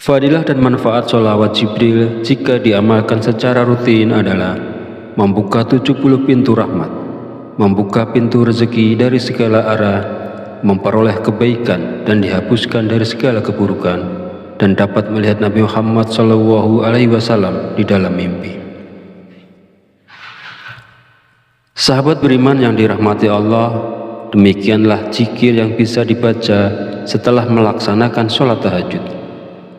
Fadilah dan manfaat sholawat Jibril jika diamalkan secara rutin adalah membuka 70 pintu rahmat, membuka pintu rezeki dari segala arah, memperoleh kebaikan dan dihapuskan dari segala keburukan, dan dapat melihat Nabi Muhammad SAW di dalam mimpi. Sahabat beriman yang dirahmati Allah, demikianlah zikir yang bisa dibaca setelah melaksanakan sholat tahajud.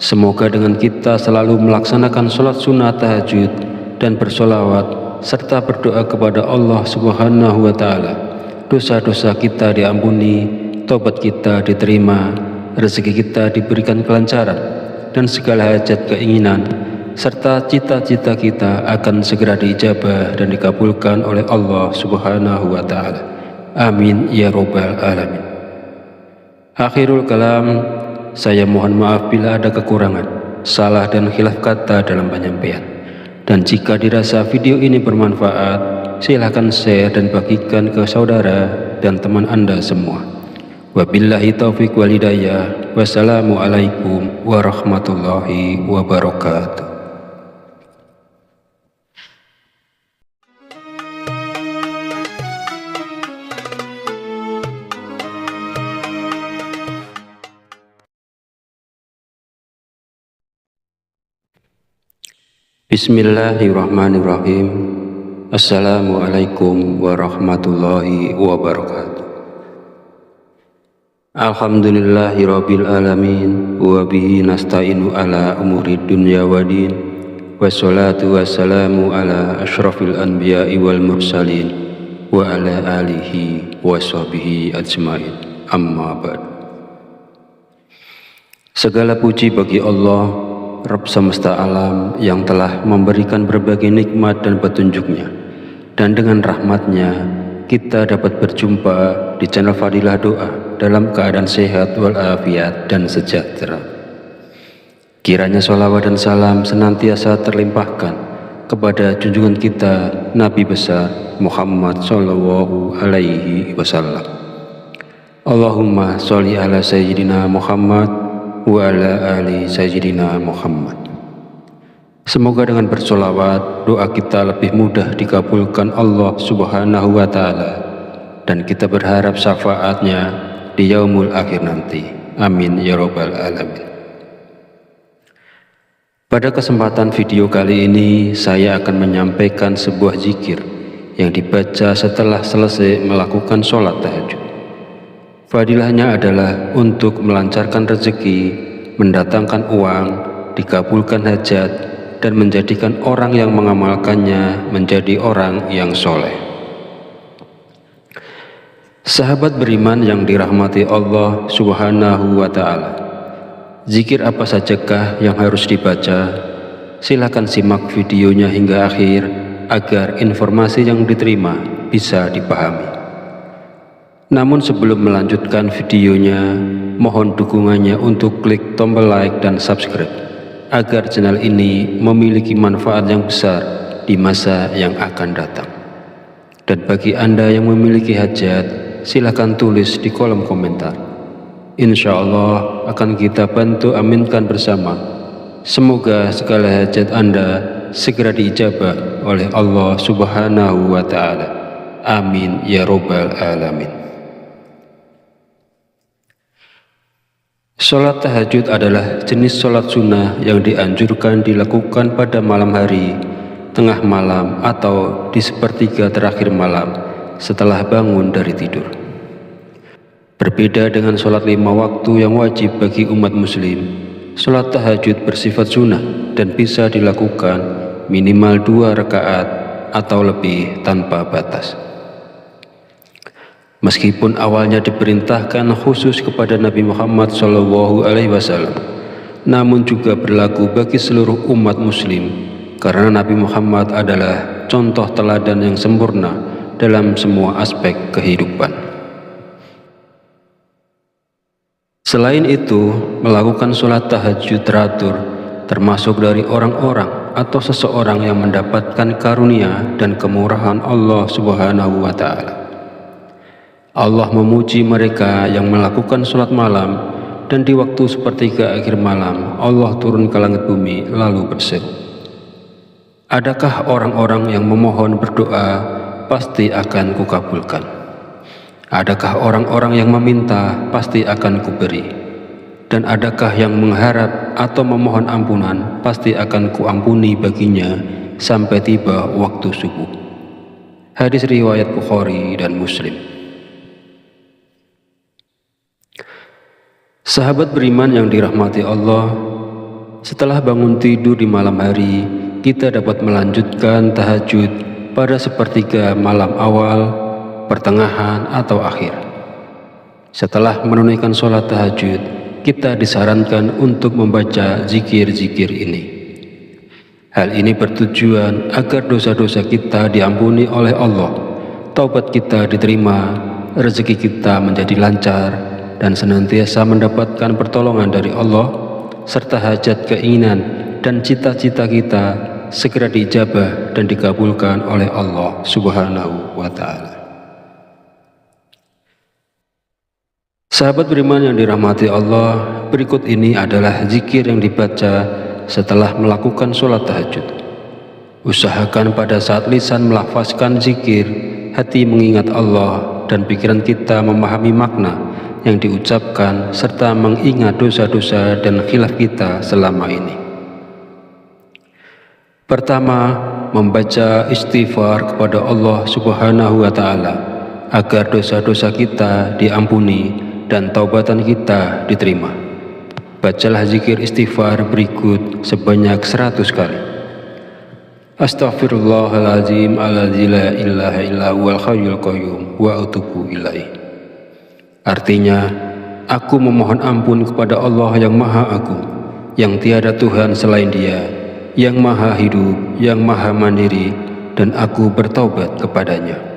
Semoga dengan kita selalu melaksanakan sholat sunnah tahajud dan bersolawat serta berdoa kepada Allah Subhanahu wa Ta'ala, dosa-dosa kita diampuni, tobat kita diterima, rezeki kita diberikan kelancaran, dan segala hajat keinginan serta cita-cita kita akan segera diijabah dan dikabulkan oleh Allah Subhanahu wa Ta'ala. Amin ya Rabbal Alamin. Akhirul kalam, saya mohon maaf bila ada kekurangan, salah dan khilaf kata dalam penyampaian. Dan jika dirasa video ini bermanfaat, silahkan share dan bagikan ke saudara dan teman Anda semua. Wabillahi taufiq wal hidayah. Wassalamualaikum warahmatullahi wabarakatuh. Bismillahirrahmanirrahim. Assalamualaikum warahmatullahi wabarakatuh. Alhamdulillahirabbil alamin wa bihi nasta'inu ala umuri dunya waddin. Wassalatu wassalamu ala asyrafil anbiya'i wal mursalin wa ala alihi wa sahbihi ajmain. Amma ba'd. Segala puji bagi Allah, Rabb semesta alam, yang telah memberikan berbagai nikmat dan petunjuknya, dan dengan rahmatnya kita dapat berjumpa di channel Fadilah Doa dalam keadaan sehat walafiat dan sejahtera. Kiranya sholawat dan salam senantiasa terlimpahkan kepada junjungan kita Nabi besar Muhammad Sallallahu Alaihi Wasallam. Allahumma sholli ala Sayyidina Muhammad wa ala ali Sayyidina Muhammad. Semoga dengan bersolawat doa kita lebih mudah dikabulkan Allah Subhanahu wa Ta'ala, dan kita berharap syafaatnya di yaumul akhir nanti. Amin ya Rabbal Alamin. Pada kesempatan video kali ini, saya akan menyampaikan sebuah zikir yang dibaca setelah selesai melakukan sholat tahajud. Fadilahnya adalah untuk melancarkan rezeki, mendatangkan uang, dikabulkan hajat, dan menjadikan orang yang mengamalkannya menjadi orang yang soleh. Sahabat beriman yang dirahmati Allah Subhanahu wa Ta'ala, zikir apa sajakah yang harus dibaca? Silakan simak videonya hingga akhir agar informasi yang diterima bisa dipahami. Namun sebelum melanjutkan videonya, mohon dukungannya untuk klik tombol like dan subscribe agar channel ini memiliki manfaat yang besar di masa yang akan datang. Dan bagi Anda yang memiliki hajat, silakan tulis di kolom komentar. Insya Allah akan kita bantu aminkan bersama. Semoga segala hajat Anda segera diijabah oleh Allah Subhanahu wa Ta'ala. Amin ya Rabbal Alamin. Sholat tahajud adalah jenis sholat sunnah yang dianjurkan dilakukan pada malam hari, tengah malam, atau di sepertiga terakhir malam setelah bangun dari tidur. Berbeda dengan sholat 5 waktu yang wajib bagi umat muslim, sholat tahajud bersifat sunnah dan bisa dilakukan minimal 2 rakaat atau lebih tanpa batas. Meskipun awalnya diperintahkan khusus kepada Nabi Muhammad SAW, namun juga berlaku bagi seluruh umat muslim, karena Nabi Muhammad adalah contoh teladan yang sempurna dalam semua aspek kehidupan. Selain itu, melakukan sholat tahajud teratur termasuk dari orang-orang atau seseorang yang mendapatkan karunia dan kemurahan Allah Subhanahu wa Ta'ala. Allah memuji mereka yang melakukan sholat malam dan di waktu sepertiga akhir malam Allah turun ke langit bumi lalu berseru, adakah orang-orang yang memohon berdoa pasti akan kukabulkan? Adakah orang-orang yang meminta pasti akan kuberi? Dan adakah yang mengharap atau memohon ampunan pasti akan kuampuni baginya sampai tiba waktu subuh. Hadis riwayat Bukhari dan Muslim. Sahabat beriman yang dirahmati Allah, setelah bangun tidur di malam hari, kita dapat melanjutkan tahajud pada sepertiga malam awal, pertengahan, atau akhir. Setelah menunaikan sholat tahajud, kita disarankan untuk membaca zikir-zikir ini. Hal ini bertujuan agar dosa-dosa kita diampuni oleh Allah, taubat kita diterima, rezeki kita menjadi lancar, dan senantiasa mendapatkan pertolongan dari Allah, serta hajat, keinginan, dan cita-cita kita segera diijabah dan dikabulkan oleh Allah Subhanahu wa Ta'ala. Sahabat beriman yang dirahmati Allah, berikut ini adalah zikir yang dibaca setelah melakukan sholat tahajud. Usahakan pada saat lisan melafazkan zikir, hati mengingat Allah, dan pikiran kita memahami makna yang diucapkan serta mengingat dosa-dosa dan khilaf kita selama ini. Pertama, membaca istighfar kepada Allah Subhanahu wa Ta'ala agar dosa-dosa kita diampuni dan taubatan kita diterima. Bacalah zikir istighfar berikut sebanyak 100 kali. Astaghfirullahaladzim alladzi la ilaha illa huwal hayyul qayyum wa atubu ilaih. Artinya, aku memohon ampun kepada Allah yang Maha Agung, yang tiada Tuhan selain Dia, yang Maha Hidup, yang Maha Mandiri, dan aku bertaubat kepadanya.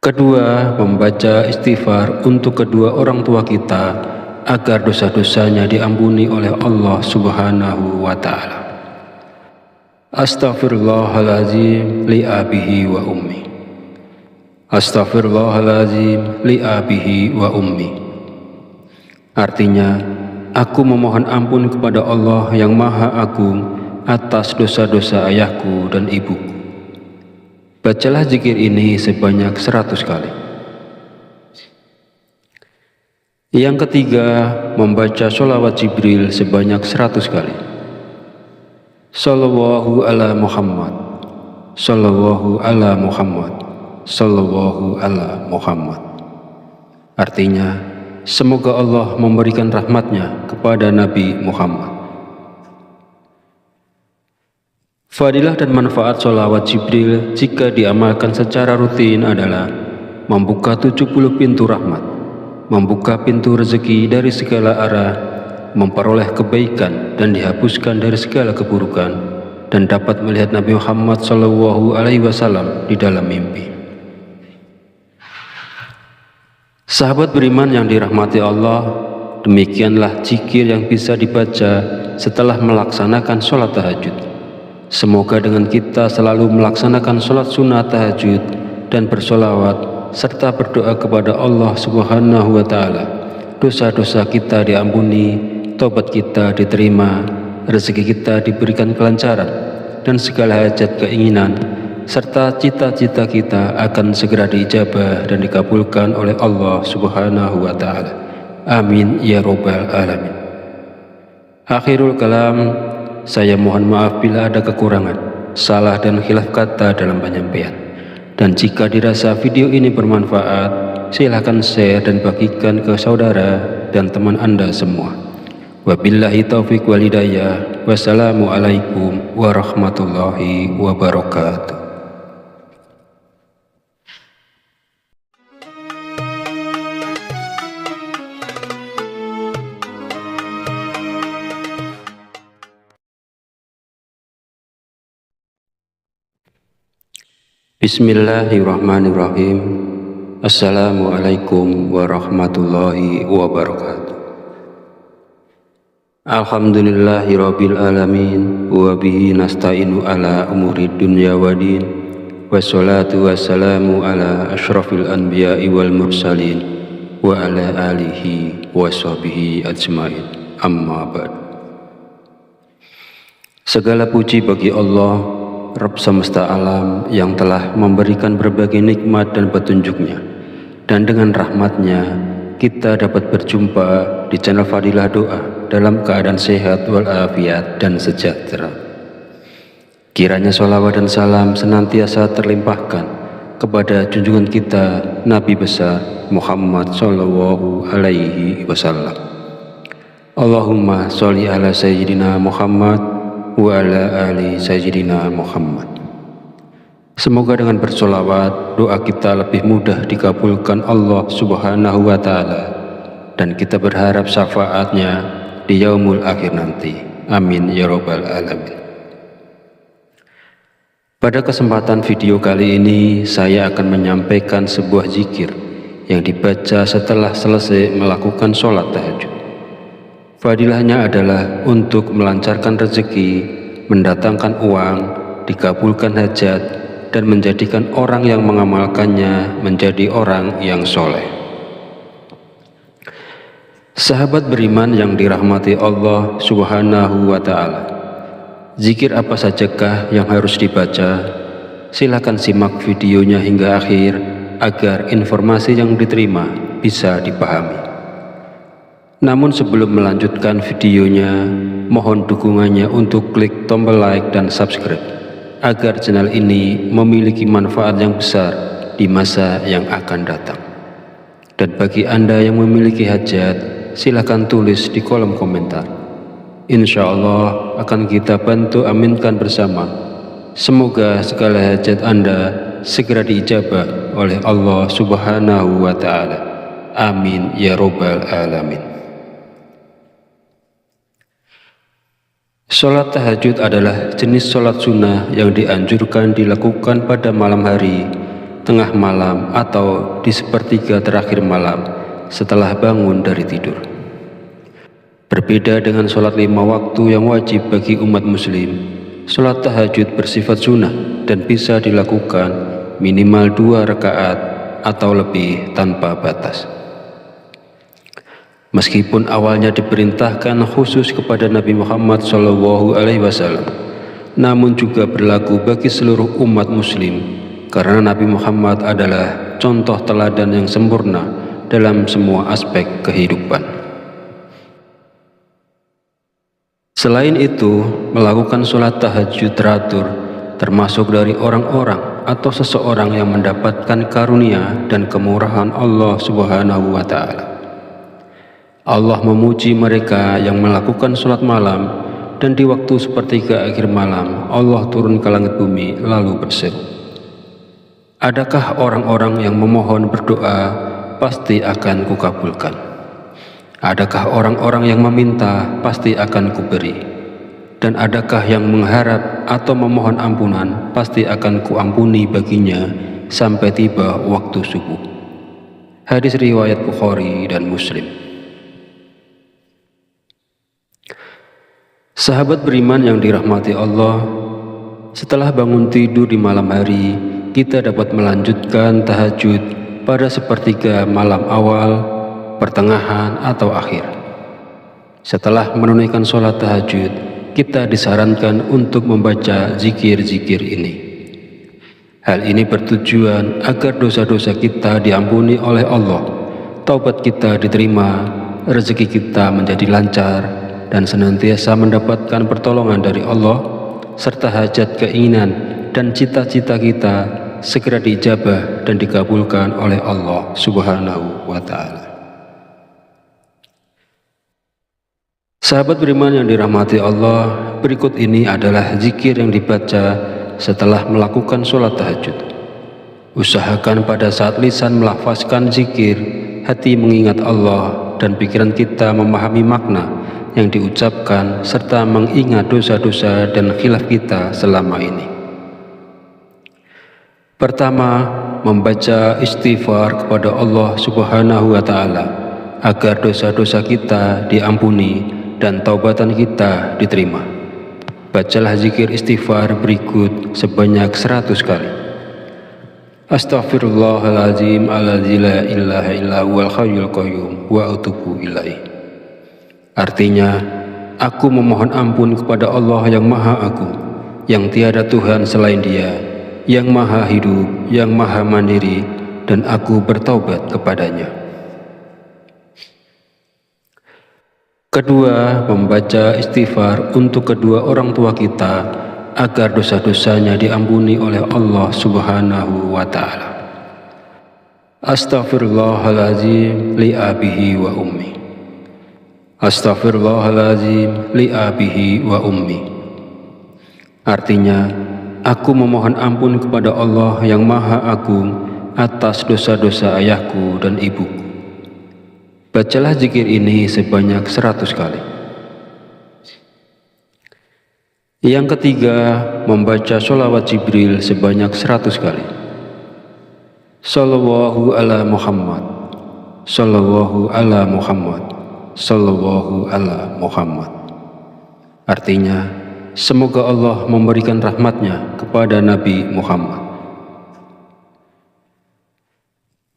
Kedua, membaca istighfar untuk kedua orang tua kita agar dosa-dosanya diampuni oleh Allah Subhanahu wa Ta'ala. Astaghfirullahaladzim li abihi wa ummi. Astaghfirullahaladzim li abihi wa ummi. Artinya, aku memohon ampun kepada Allah yang Maha Agung atas dosa-dosa ayahku dan ibuku. Bacalah zikir ini sebanyak 100 kali. Yang ketiga, membaca sholawat Jibril sebanyak 100 kali. Sallallahu ala Muhammad, Sallallahu ala Muhammad, Sallallahu ala Muhammad. Artinya, semoga Allah memberikan rahmatnya kepada Nabi Muhammad. Fadilah dan manfaat sholawat Jibril jika diamalkan secara rutin adalah membuka 70 pintu rahmat, membuka pintu rezeki dari segala arah, memperoleh kebaikan dan dihapuskan dari segala keburukan, dan dapat melihat Nabi Muhammad SAW di dalam mimpi. Sahabat beriman yang dirahmati Allah, demikianlah zikir yang bisa dibaca setelah melaksanakan sholat tahajud. Semoga dengan kita selalu melaksanakan sholat sunnah tahajud dan bersolawat serta berdoa kepada Allah Subhanahu wa Ta'ala, dosa-dosa kita diampuni, tobat kita diterima, rezeki kita diberikan kelancaran, dan segala hajat keinginan serta cita-cita kita akan segera diijabah dan dikabulkan oleh Allah Subhanahu wa Ta'ala. Amin ya Rabbal Alamin. Akhirul kalam, saya mohon maaf bila ada kekurangan, salah dan khilaf kata dalam penyampaian. Dan jika dirasa video ini bermanfaat, silahkan share dan bagikan ke saudara dan teman Anda semua. Wabillahi taufiq wal hidayah. Wassalamualaikum warahmatullahi wabarakatuh. Bismillahirrahmanirrahim. Assalamualaikum warahmatullahi wabarakatuh. Alhamdulillahirabbil alamin wa bihi nasta'inu ala umuri dunya waddin. Wassalatu wassalamu ala asyrafil anbiya'i wal mursalin wa ala alihi wa sahbihi ajmain. Amma ba'd. Segala puji bagi Allah, Rabb semesta alam yang telah memberikan berbagai nikmat dan petunjuknya, dan dengan rahmatnya kita dapat berjumpa di channel Fadilah Doa dalam keadaan sehat walafiat dan sejahtera. Kiranya sholawat dan salam senantiasa terlimpahkan kepada junjungan kita Nabi besar Muhammad Sallallahu Alaihi Wasallam. Allahumma sholli ala Sayyidina Muhammad wa ala ali Sayyidina Muhammad. Semoga dengan bersolawat doa kita lebih mudah dikabulkan Allah Subhanahu wa Ta'ala, dan kita berharap syafaatnya di yaumul akhir nanti. Amin ya robbal alamin. Pada kesempatan video kali ini saya akan menyampaikan sebuah zikir yang dibaca setelah selesai melakukan sholat tahajud. Fadilahnya adalah untuk melancarkan rezeki, mendatangkan uang, dikabulkan hajat, dan menjadikan orang yang mengamalkannya menjadi orang yang soleh. Sahabat beriman yang dirahmati Allah Subhanahu wa Ta'ala, zikir apa sajakah yang harus dibaca? Silakan simak videonya hingga akhir agar informasi yang diterima bisa dipahami. Namun sebelum melanjutkan videonya, mohon dukungannya untuk klik tombol like dan subscribe agar channel ini memiliki manfaat yang besar di masa yang akan datang. Dan bagi Anda yang memiliki hajat, silakan tulis di kolom komentar. Insya Allah akan kita bantu aminkan bersama. Semoga segala hajat Anda segera diijabah oleh Allah Subhanahu wa Ta'ala. Amin ya robbal alamin. Sholat tahajud adalah jenis sholat sunnah yang dianjurkan dilakukan pada malam hari, tengah malam, atau di sepertiga terakhir malam setelah bangun dari tidur. Berbeda dengan sholat 5 waktu yang wajib bagi umat muslim, sholat tahajud bersifat sunnah dan bisa dilakukan minimal 2 rakaat atau lebih tanpa batas. Meskipun awalnya diperintahkan khusus kepada Nabi Muhammad SAW, namun juga berlaku bagi seluruh umat muslim, karena Nabi Muhammad adalah contoh teladan yang sempurna dalam semua aspek kehidupan. Selain itu, melakukan sholat tahajud teratur termasuk dari orang-orang atau seseorang yang mendapatkan karunia dan kemurahan Allah Subhanahu wa Ta'ala. Allah memuji mereka yang melakukan sholat malam, dan di waktu sepertiga akhir malam Allah turun ke langit bumi lalu berseru, adakah orang-orang yang memohon berdoa pasti akan kukabulkan? Adakah orang-orang yang meminta pasti akan kuberi? Dan adakah yang mengharap atau memohon ampunan pasti akan kuampuni baginya sampai tiba waktu subuh. Hadis riwayat Bukhari dan Muslim. Sahabat beriman yang dirahmati Allah, setelah bangun tidur di malam hari, kita dapat melanjutkan tahajud pada sepertiga malam awal, pertengahan, atau akhir. Setelah menunaikan sholat tahajud, kita disarankan untuk membaca zikir-zikir ini. Hal ini bertujuan agar dosa-dosa kita diampuni oleh Allah, taubat kita diterima, rezeki kita menjadi lancar, dan senantiasa mendapatkan pertolongan dari Allah, serta hajat, keinginan, dan cita-cita kita segera diijabah dan dikabulkan oleh Allah Subhanahu wa Ta'ala. Sahabat beriman yang dirahmati Allah, berikut ini adalah zikir yang dibaca setelah melakukan sholat tahajud. Usahakan pada saat lisan melafazkan zikir, hati mengingat Allah, dan pikiran kita memahami makna yang diucapkan serta mengingat dosa-dosa dan khilaf kita selama ini. Pertama, membaca istighfar kepada Allah Subhanahu wa Ta'ala agar dosa-dosa kita diampuni dan taubatan kita diterima. Bacalah zikir istighfar berikut sebanyak 100 kali. Astaghfirullahaladzim alladzi la ilaha illa huwal hayyul qayyum wa atubu ilaih. Artinya, aku memohon ampun kepada Allah yang Maha Agung, yang tiada Tuhan selain Dia, yang Maha Hidup, yang Maha Mandiri, dan aku bertaubat kepadanya. Kedua, membaca istighfar untuk kedua orang tua kita agar dosa-dosanya diampuni oleh Allah Subhanahu wa Ta'ala. Astaghfirullahaladzim li abihi wa ummi. Astaghfirullahaladzim li abihi wa ummi. Artinya, aku memohon ampun kepada Allah yang Maha Agung atas dosa-dosa ayahku dan ibuku. Bacalah zikir ini sebanyak 100 kali. Yang ketiga, membaca sholawat Jibril sebanyak 100 kali. Sallallahu ala Muhammad, Sallallahu ala Muhammad, Sallallahu ala Muhammad. Artinya, semoga Allah memberikan rahmatnya kepada Nabi Muhammad.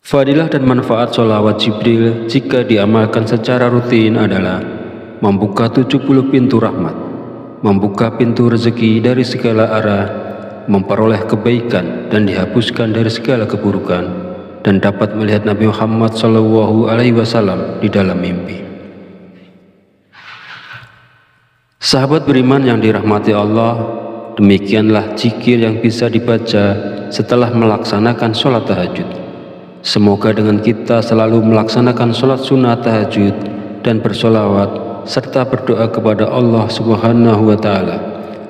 Fadilah dan manfaat sholawat Jibril jika diamalkan secara rutin adalah membuka 70 pintu rahmat, membuka pintu rezeki dari segala arah, memperoleh kebaikan dan dihapuskan dari segala keburukan, dan dapat melihat Nabi Muhammad SAW di dalam mimpi. Sahabat beriman yang dirahmati Allah, demikianlah zikir yang bisa dibaca setelah melaksanakan sholat tahajud. Semoga dengan kita selalu melaksanakan sholat sunnah tahajud dan bersolawat serta berdoa kepada Allah Subhanahu wa Ta'ala,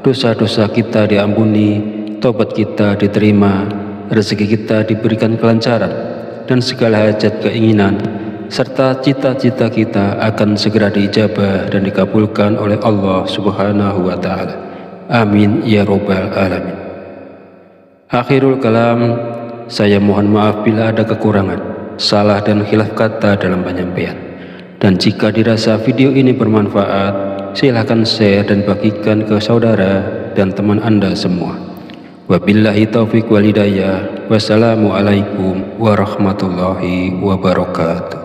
dosa-dosa kita diampuni, tobat kita diterima, rezeki kita diberikan kelancaran, dan segala hajat keinginan serta cita-cita kita akan segera diijabah dan dikabulkan oleh Allah Subhanahu wa Ta'ala. Amin ya Rabbal Alamin. Akhirul kalam, saya mohon maaf bila ada kekurangan, salah dan khilaf kata dalam penyampaian. Dan jika dirasa video ini bermanfaat, silahkan share dan bagikan ke saudara dan teman Anda semua. Wabillahi taufiq wal hidayah. Wassalamualaikum warahmatullahi wabarakatuh.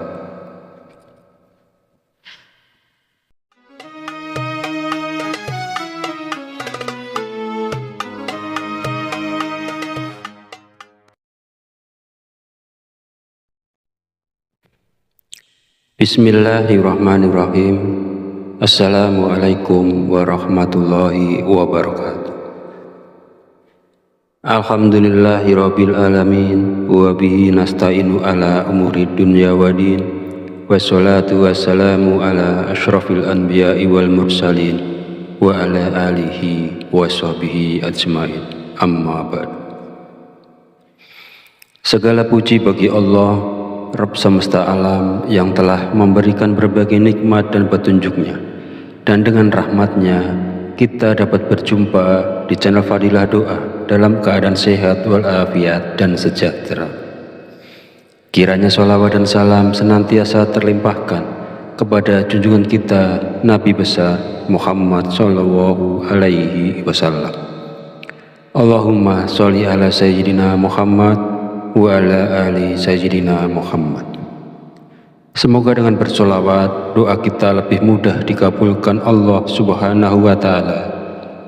Bismillahirrahmanirrahim. Assalamualaikum warahmatullahi wabarakatuh. Alhamdulillahirabbil alamin wa bihi nasta'inu ala umuri dunya waddin. Wassalatu wassalamu ala asyrafil anbiya'i wal mursalin wa ala alihi wa sahbihi ajmain. Amma ba'd. Segala puji bagi Allah, Rabb semesta alam, yang telah memberikan berbagai nikmat dan petunjuknya, dan dengan rahmatnya kita dapat berjumpa di channel Fadilah Doa dalam keadaan sehat walafiat dan sejahtera. Kiranya sholawat dan salam senantiasa terlimpahkan kepada junjungan kita Nabi besar Muhammad Sallallahu Alaihi Wasallam. Allahumma sholli ala Sayyidina Muhammad wa ala ali Sayyidina Muhammad. Semoga dengan bersolawat, doa kita lebih mudah dikabulkan Allah Subhanahu wa Ta'ala,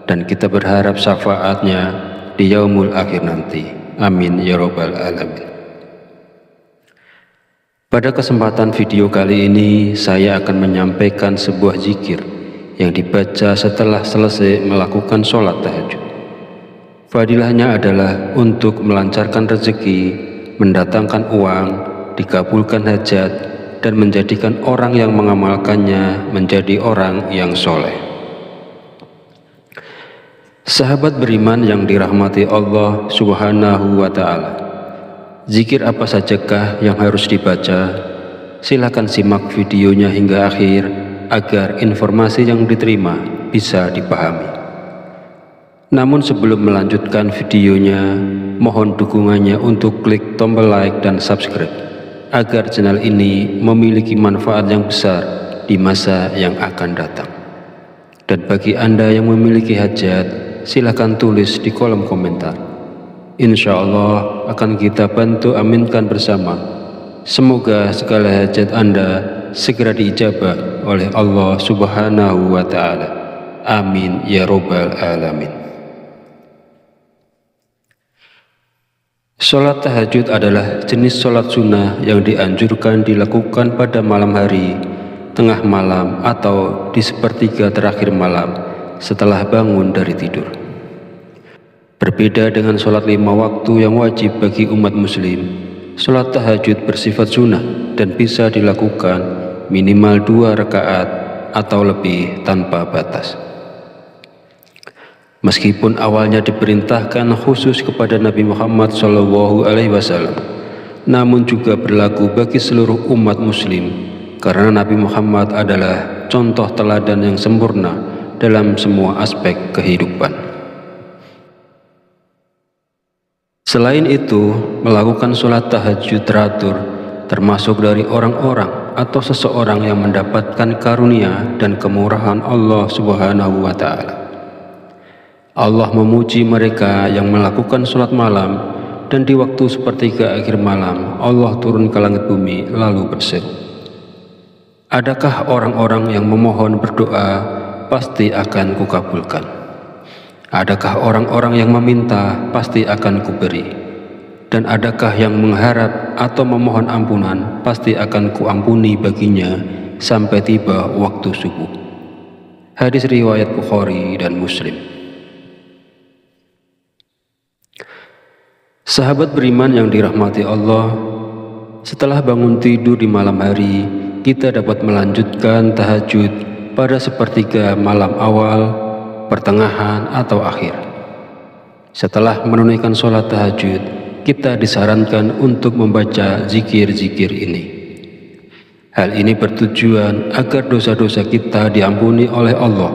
dan kita berharap syafaatnya di yaumul akhir nanti. Amin ya Rabbal Alamin. Pada kesempatan video kali ini, saya akan menyampaikan sebuah zikir yang dibaca setelah selesai melakukan sholat tahajud. Fadilahnya adalah untuk melancarkan rezeki, mendatangkan uang, dikabulkan hajat, dan menjadikan orang yang mengamalkannya menjadi orang yang soleh. Sahabat beriman yang dirahmati Allah Subhanahu wa Ta'ala, zikir apa sajakah yang harus dibaca? Silakan simak videonya hingga akhir agar informasi yang diterima bisa dipahami. Namun sebelum melanjutkan videonya, mohon dukungannya untuk klik tombol like dan subscribe agar channel ini memiliki manfaat yang besar di masa yang akan datang. Dan bagi Anda yang memiliki hajat, silakan tulis di kolom komentar. Insya Allah akan kita bantu aminkan bersama. Semoga segala hajat Anda segera diijabah oleh Allah Subhanahu wa Ta'ala. Amin ya Rabbal Alamin. Sholat tahajud adalah jenis sholat sunnah yang dianjurkan dilakukan pada malam hari, tengah malam, atau di sepertiga terakhir malam setelah bangun dari tidur. Berbeda dengan sholat 5 waktu yang wajib bagi umat muslim, sholat tahajud bersifat sunnah dan bisa dilakukan minimal 2 rakaat atau lebih tanpa batas. Meskipun awalnya diperintahkan khusus kepada Nabi Muhammad SAW, namun juga berlaku bagi seluruh umat muslim, karena Nabi Muhammad adalah contoh teladan yang sempurna dalam semua aspek kehidupan. Selain itu, melakukan sholat tahajud teratur termasuk dari orang-orang atau seseorang yang mendapatkan karunia dan kemurahan Allah Subhanahu wa Ta'ala. Allah memuji mereka yang melakukan sholat malam, dan di waktu sepertiga akhir malam Allah turun ke langit bumi lalu berseru, adakah orang-orang yang memohon berdoa pasti akan kukabulkan. Adakah orang-orang yang meminta pasti akan kuberi, dan adakah yang mengharap atau memohon ampunan pasti akan kuampuni baginya sampai tiba waktu subuh. Hadis riwayat Bukhari dan Muslim. Sahabat beriman yang dirahmati Allah, setelah bangun tidur di malam hari, kita dapat melanjutkan tahajud pada sepertiga malam awal, pertengahan, atau akhir. Setelah menunaikan sholat tahajud, kita disarankan untuk membaca zikir-zikir ini. Hal ini bertujuan agar dosa-dosa kita diampuni oleh Allah,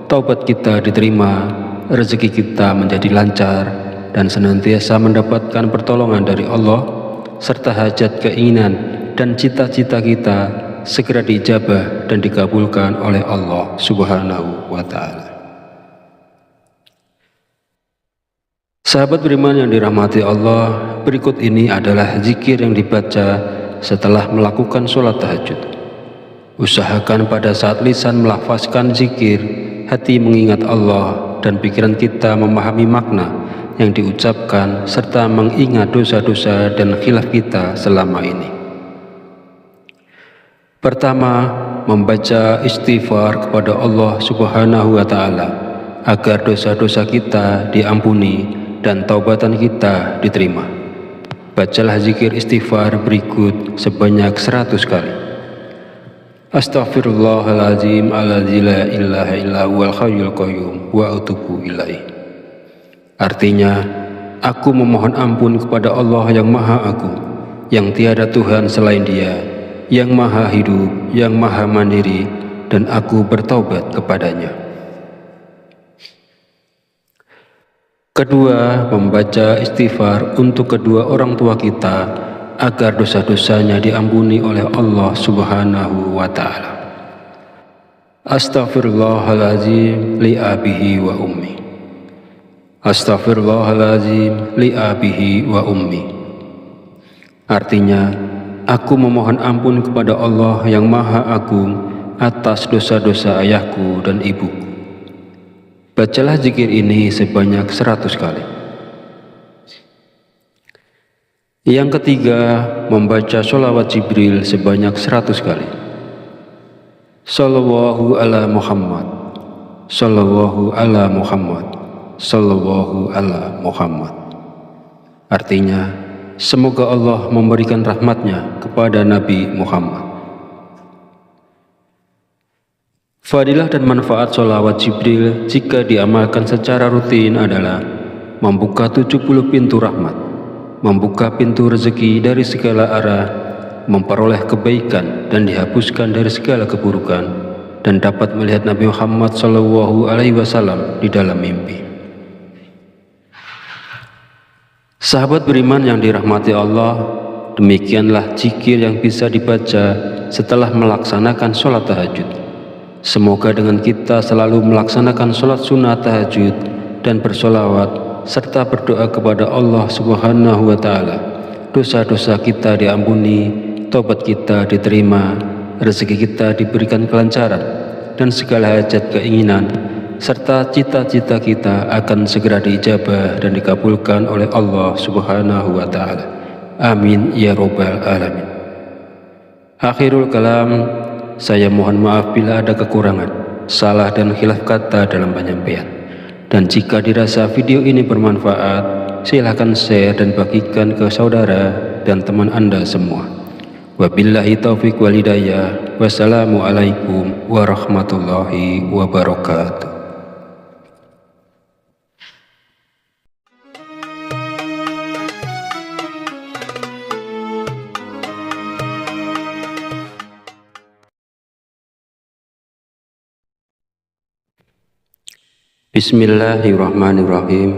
taubat kita diterima, rezeki kita menjadi lancar, dan senantiasa mendapatkan pertolongan dari Allah, serta hajat, keinginan, dan cita-cita kita segera diijabah dan dikabulkan oleh Allah Subhanahu wa Ta'ala. Sahabat beriman yang dirahmati Allah, berikut ini adalah zikir yang dibaca setelah melakukan sholat tahajud. Usahakan pada saat lisan melafazkan zikir, hati mengingat Allah, dan pikiran kita memahami makna yang diucapkan serta mengingat dosa-dosa dan khilaf kita selama ini. Pertama, membaca istighfar kepada Allah Subhanahu wa Ta'ala agar dosa-dosa kita diampuni dan taubatan kita diterima. Bacalah zikir istighfar berikut sebanyak 100 kali. Astaghfirullahaladzim alladzi la ilaha illa huwal hayyul qayyum wa atubu ilaih. Artinya, aku memohon ampun kepada Allah yang Maha Agung, yang tiada Tuhan selain Dia, yang Maha Hidup, yang Maha Mandiri, dan aku bertaubat kepadanya. Kedua, membaca istighfar untuk kedua orang tua kita agar dosa-dosanya diampuni oleh Allah Subhanahu wa Ta'ala. Astaghfirullahaladzim li abihi wa ummi. Astaghfirullahaladzim li abihi wa ummi. Artinya, aku memohon ampun kepada Allah yang Maha Agung atas dosa-dosa ayahku dan ibuku. Bacalah zikir ini sebanyak 100 kali. Yang ketiga, membaca sholawat Jibril sebanyak 100 kali. Sallallahu ala Muhammad, Sallallahu ala Muhammad, Sallallahu ala Muhammad. Artinya, semoga Allah memberikan rahmatnya kepada Nabi Muhammad. Fadilah dan manfaat sholawat Jibril jika diamalkan secara rutin adalah membuka 70 pintu rahmat, membuka pintu rezeki dari segala arah, memperoleh kebaikan dan dihapuskan dari segala keburukan, dan dapat melihat Nabi Muhammad SAW di dalam mimpi. Sahabat beriman yang dirahmati Allah, demikianlah zikir yang bisa dibaca setelah melaksanakan sholat tahajud. Semoga dengan kita selalu melaksanakan sholat sunnah tahajud dan bersolawat, serta berdoa kepada Allah Subhanahu wa Ta'ala, dosa-dosa kita diampuni, tobat kita diterima, rezeki kita diberikan kelancaran, dan segala hajat keinginan serta cita-cita kita akan segera diijabah dan dikabulkan oleh Allah Subhanahu wa Ta'ala. Amin ya Rabbal Alamin. Akhirul kalam, saya mohon maaf bila ada kekurangan, salah dan khilaf kata dalam penyampaian. Dan jika dirasa video ini bermanfaat, silahkan share dan bagikan ke saudara dan teman Anda semua. Wabillahi taufiq wal hidayah. Wassalamualaikum warahmatullahi wabarakatuh. Bismillahirrahmanirrahim.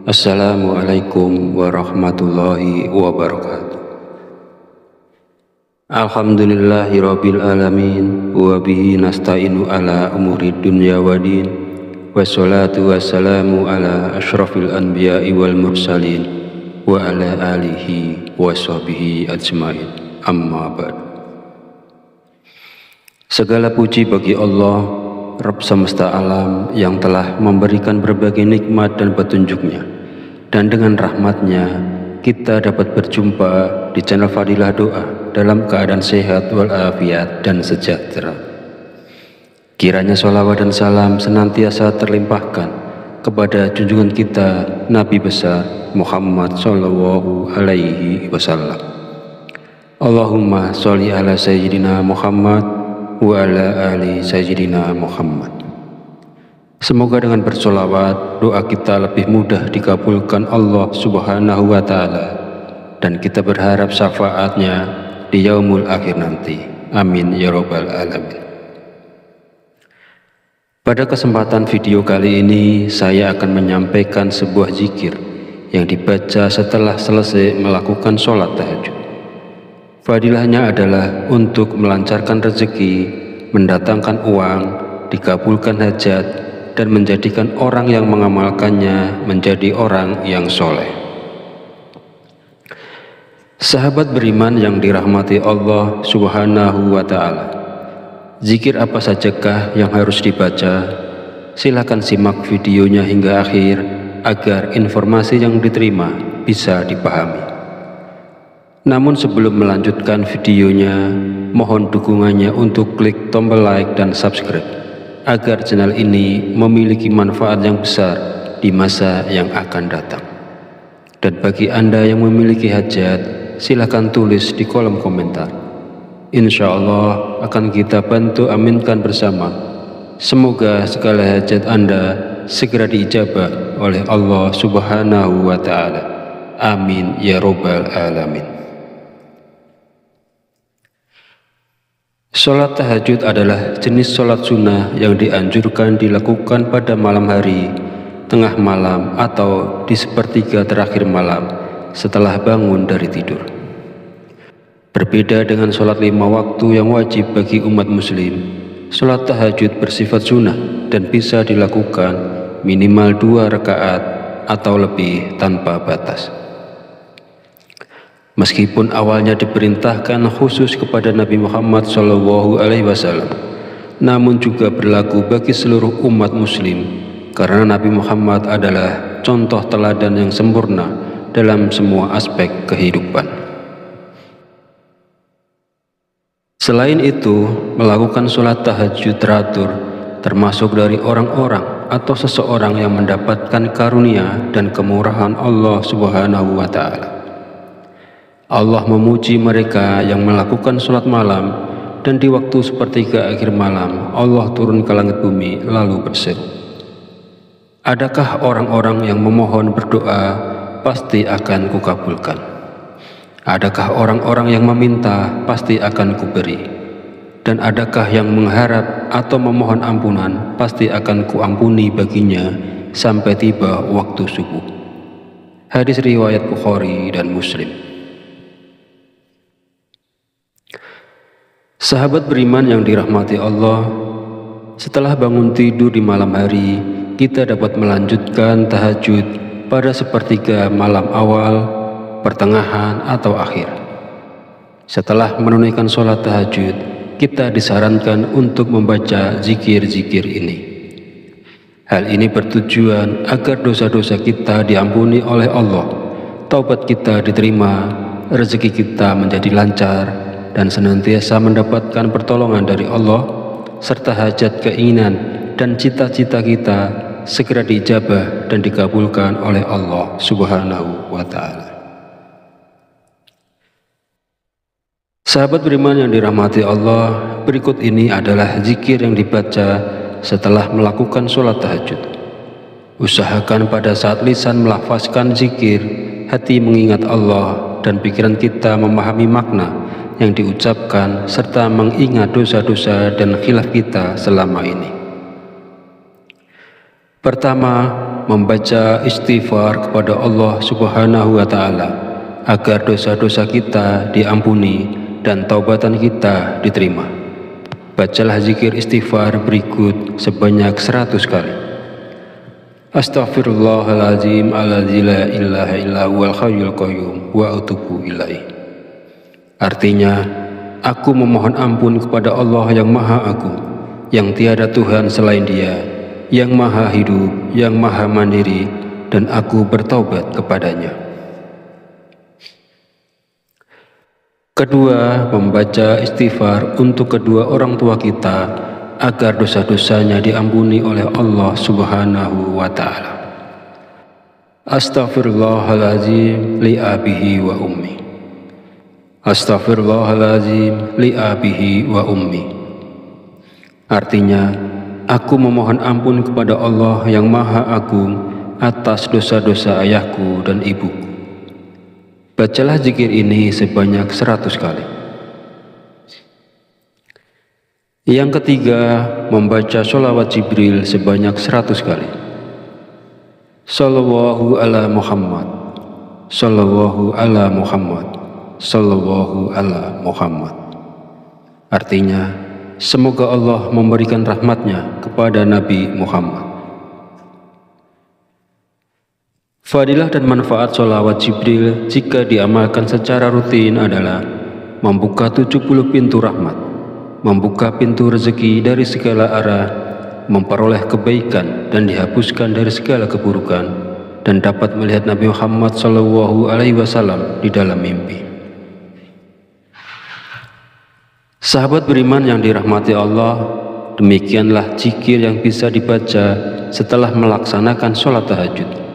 Assalamualaikum warahmatullahi wabarakatuh. Alhamdulillahirabbil alamin wa bihi nasta'inu ala umuri dunya waddin. Wassalatu wassalamu ala asyrafil anbiya'i wal mursalin wa ala alihi wa sahbihi ajmain. Amma ba'd. Segala puji bagi Allah, Rabb semesta alam, yang telah memberikan berbagai nikmat dan petunjuknya, dan dengan rahmatnya kita dapat berjumpa di channel Fadilah Doa dalam keadaan sehat walafiat dan sejahtera. Kiranya sholawat dan salam senantiasa terlimpahkan kepada junjungan kita Nabi besar Muhammad Sallallahu Alaihi Wasallam. Allahumma sholli ala Sayyidina Muhammad wa ala ali Sayyidina Muhammad. Semoga dengan bersolawat, doa kita lebih mudah dikabulkan Allah Subhanahu wa Ta'ala, dan kita berharap syafaatnya di yaumul akhir nanti. Amin ya Rabbal Alamin. Pada kesempatan video kali ini, saya akan menyampaikan sebuah zikir yang dibaca setelah selesai melakukan sholat tahajud. Fadilahnya adalah untuk melancarkan rezeki, mendatangkan uang, dikabulkan hajat, dan menjadikan orang yang mengamalkannya menjadi orang yang soleh. Sahabat beriman yang dirahmati Allah Subhanahu wa Ta'ala, zikir apa sajakah yang harus dibaca? Silakan simak videonya hingga akhir agar informasi yang diterima bisa dipahami. Namun sebelum melanjutkan videonya, mohon dukungannya untuk klik tombol like dan subscribe agar channel ini memiliki manfaat yang besar di masa yang akan datang. Dan bagi Anda yang memiliki hajat, silakan tulis di kolom komentar. Insya Allah akan kita bantu aminkan bersama. Semoga segala hajat Anda segera diijabah oleh Allah Subhanahu wa Ta'ala. Amin ya Rabbal Alamin. Sholat tahajud adalah jenis sholat sunnah yang dianjurkan dilakukan pada malam hari, tengah malam, atau di sepertiga terakhir malam setelah bangun dari tidur. Berbeda dengan sholat 5 waktu yang wajib bagi umat muslim, sholat tahajud bersifat sunnah dan bisa dilakukan minimal 2 rakaat atau lebih tanpa batas. Meskipun awalnya diperintahkan khusus kepada Nabi Muhammad SAW, namun juga berlaku bagi seluruh umat muslim, karena Nabi Muhammad adalah contoh teladan yang sempurna dalam semua aspek kehidupan. Selain itu, melakukan sholat tahajud teratur termasuk dari orang-orang atau seseorang yang mendapatkan karunia dan kemurahan Allah Subhanahu wa Ta'ala. Allah memuji mereka yang melakukan sholat malam, dan di waktu sepertiga akhir malam Allah turun ke langit bumi lalu berseru, adakah orang-orang yang memohon berdoa pasti akan kukabulkan? Adakah orang-orang yang meminta pasti akan kuberi? Dan adakah yang mengharap atau memohon ampunan pasti akan kuampuni baginya sampai tiba waktu subuh. Hadis riwayat Bukhari dan Muslim. Sahabat beriman yang dirahmati Allah, setelah bangun tidur di malam hari, kita dapat melanjutkan tahajud pada sepertiga malam awal, pertengahan, atau akhir. Setelah menunaikan sholat tahajud, kita disarankan untuk membaca zikir-zikir ini. Hal ini bertujuan agar dosa-dosa kita diampuni oleh Allah, taubat kita diterima, rezeki kita menjadi lancar, dan senantiasa mendapatkan pertolongan dari Allah, serta hajat, keinginan, dan cita-cita kita segera diijabah dan dikabulkan oleh Allah Subhanahu wa Ta'ala. Sahabat beriman yang dirahmati Allah, berikut ini adalah zikir yang dibaca setelah melakukan sholat tahajud. Usahakan pada saat lisan melafazkan zikir, hati mengingat Allah, dan pikiran kita memahami makna yang diucapkan serta mengingat dosa-dosa dan khilaf kita selama ini. Pertama, membaca istighfar kepada Allah Subhanahu wa Ta'ala agar dosa-dosa kita diampuni dan taubatan kita diterima. Bacalah zikir istighfar berikut sebanyak 100 kali. Astaghfirullahaladzim alladzi la ilaha illa huwal hayyul qayyum wa atubu ilaih. Artinya, aku memohon ampun kepada Allah yang Maha Agung, yang tiada Tuhan selain Dia, yang Maha Hidup, yang Maha Mandiri, dan aku bertaubat kepadanya. Kedua, membaca istighfar untuk kedua orang tua kita agar dosa-dosanya diampuni oleh Allah Subhanahu wa Ta'ala. Astaghfirullahaladzim li abihi wa ummi. Astaghfirullahaladzim li abihi wa ummi. Artinya, aku memohon ampun kepada Allah yang Maha Agung atas dosa-dosa ayahku dan ibuku. Bacalah zikir ini sebanyak 100 kali. Yang ketiga, membaca sholawat Jibril sebanyak 100 kali. Sallallahu ala Muhammad, Sallallahu ala Muhammad, Sallallahu ala Muhammad. Artinya, semoga Allah memberikan rahmatnya kepada Nabi Muhammad. Fadilah dan manfaat sholawat Jibril jika diamalkan secara rutin adalah membuka 70 pintu rahmat, membuka pintu rezeki dari segala arah, memperoleh kebaikan dan dihapuskan dari segala keburukan, dan dapat melihat Nabi Muhammad SAW di dalam mimpi. Sahabat beriman yang dirahmati Allah, demikianlah zikir yang bisa dibaca setelah melaksanakan sholat tahajud.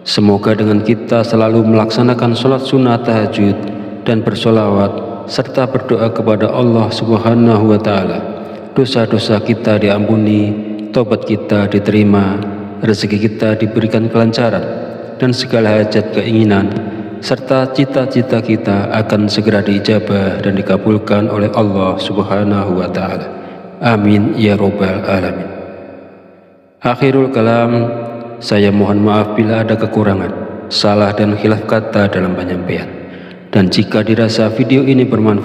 Semoga dengan kita selalu melaksanakan sholat sunnah tahajud dan bersolawat serta berdoa kepada Allah Subhanahu wa Ta'ala, dosa-dosa kita diampuni, tobat kita diterima, rezeki kita diberikan kelancaran, dan segala hajat, keinginan serta cita-cita kita akan segera diijabah dan dikabulkan oleh Allah Subhanahu wa Ta'ala. Amin ya Rabbal Alamin. Akhirul kalam, saya mohon maaf bila ada kekurangan, salah dan khilaf kata dalam penyampaian. Dan jika dirasa video ini bermanfaat,